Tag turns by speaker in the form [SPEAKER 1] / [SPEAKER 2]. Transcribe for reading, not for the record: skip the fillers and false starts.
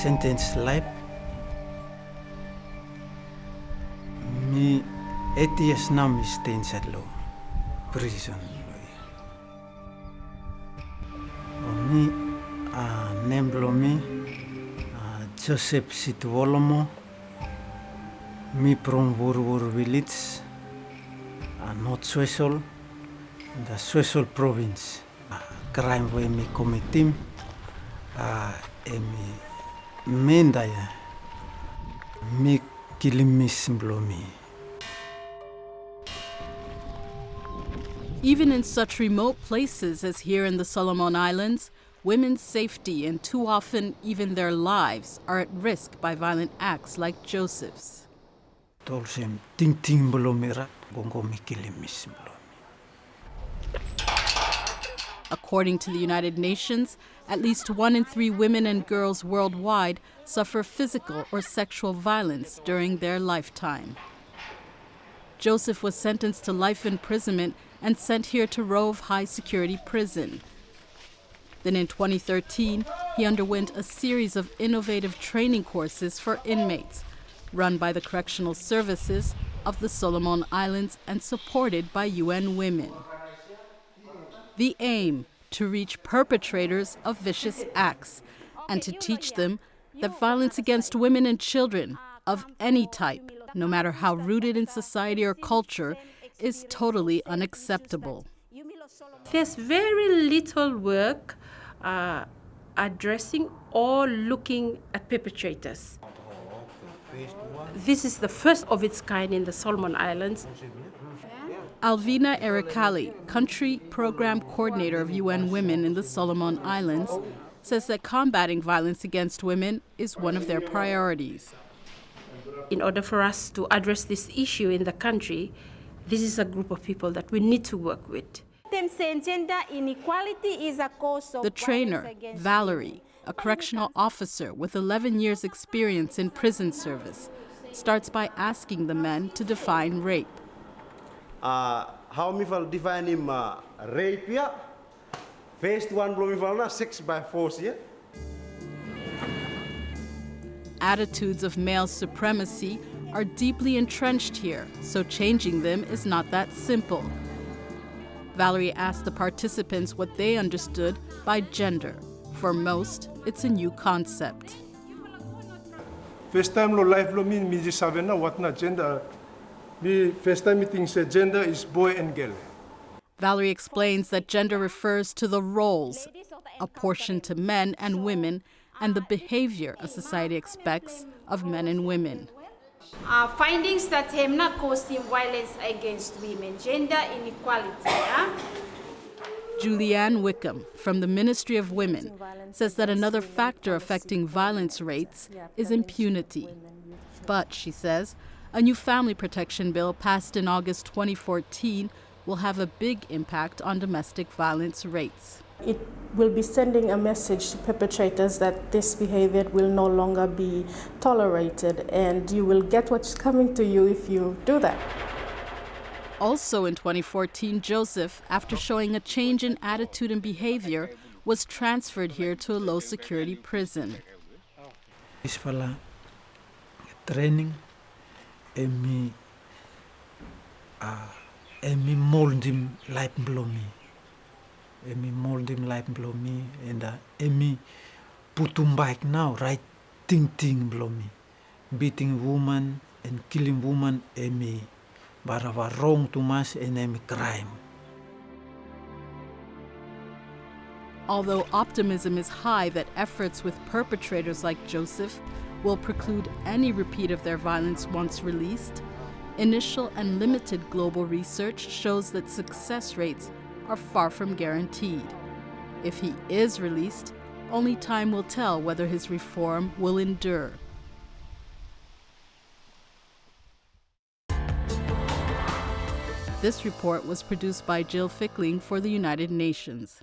[SPEAKER 1] sentence life. Me 8 years now me stay inside law prison. Me name below me Joseph Zituvolomo. Me from Wuru village, North Swesol, the Swesol province. Crime where me committing, me mendaya, me killing below me.
[SPEAKER 2] Even in such remote places as here in the Solomon Islands, women's safety and too often even their lives are at risk by violent acts like Joseph's. According to the United Nations, at least 1 in 3 women and girls worldwide suffer physical or sexual violence during their lifetime. Joseph was sentenced to life imprisonment and sent here to Rove High Security Prison. Then in 2013, he underwent a series of innovative training courses for inmates, run by the Correctional Services of the Solomon Islands and supported by UN Women. The aim, to reach perpetrators of vicious acts and to teach them that violence against women and children of any type, no matter how rooted in society or culture, is totally unacceptable.
[SPEAKER 3] There's very little work addressing or looking at perpetrators. This is the first of its kind in the Solomon Islands.
[SPEAKER 2] Alvina Erikali, Country Program Coordinator of UN Women in the Solomon Islands, says that combating violence against women is one of their priorities.
[SPEAKER 3] In order for us to address this issue in the country, this is a group of people that we need to work with.
[SPEAKER 2] The trainer, Valerie, a correctional officer with 11 years' experience in prison service, starts by asking the men to define rape.
[SPEAKER 4] How me define him rape? First one, blow 6 by force.
[SPEAKER 2] Attitudes of male supremacy are deeply entrenched here, so changing them is not that simple. Valerie asked the participants what they understood by gender. For most, it's a new concept.
[SPEAKER 5] First time lo life lo mean me just having what na gender. Me first time meeting say gender is boy and girl.
[SPEAKER 2] Valerie explains that gender refers to the roles apportioned to men and women and the behavior a society expects of men and women.
[SPEAKER 6] Findings that have not caused violence against women, gender inequality.
[SPEAKER 2] Julianne Wickham from the Ministry of Women says that another factor affecting violence rates is impunity. But, she says, a new family protection bill passed in August 2014 will have a big impact on domestic violence rates.
[SPEAKER 7] It will be sending a message to perpetrators that this behavior will no longer be tolerated, and you will get what's coming to you if you do that.
[SPEAKER 2] Also in 2014, Joseph, after showing a change in attitude and behavior, was transferred here to a low-security prison.
[SPEAKER 1] Training, emi mold him life below me. Emi mold him life below me, and emi put him back now, right thing below me. Beating woman and killing woman, emi barava wrong too much, and emi crime.
[SPEAKER 2] Although optimism is high that efforts with perpetrators like Joseph will preclude any repeat of their violence once released, initial and limited global research shows that success rates are far from guaranteed. If he is released, only time will tell whether his reform will endure. This report was produced by Jill Fickling for the United Nations.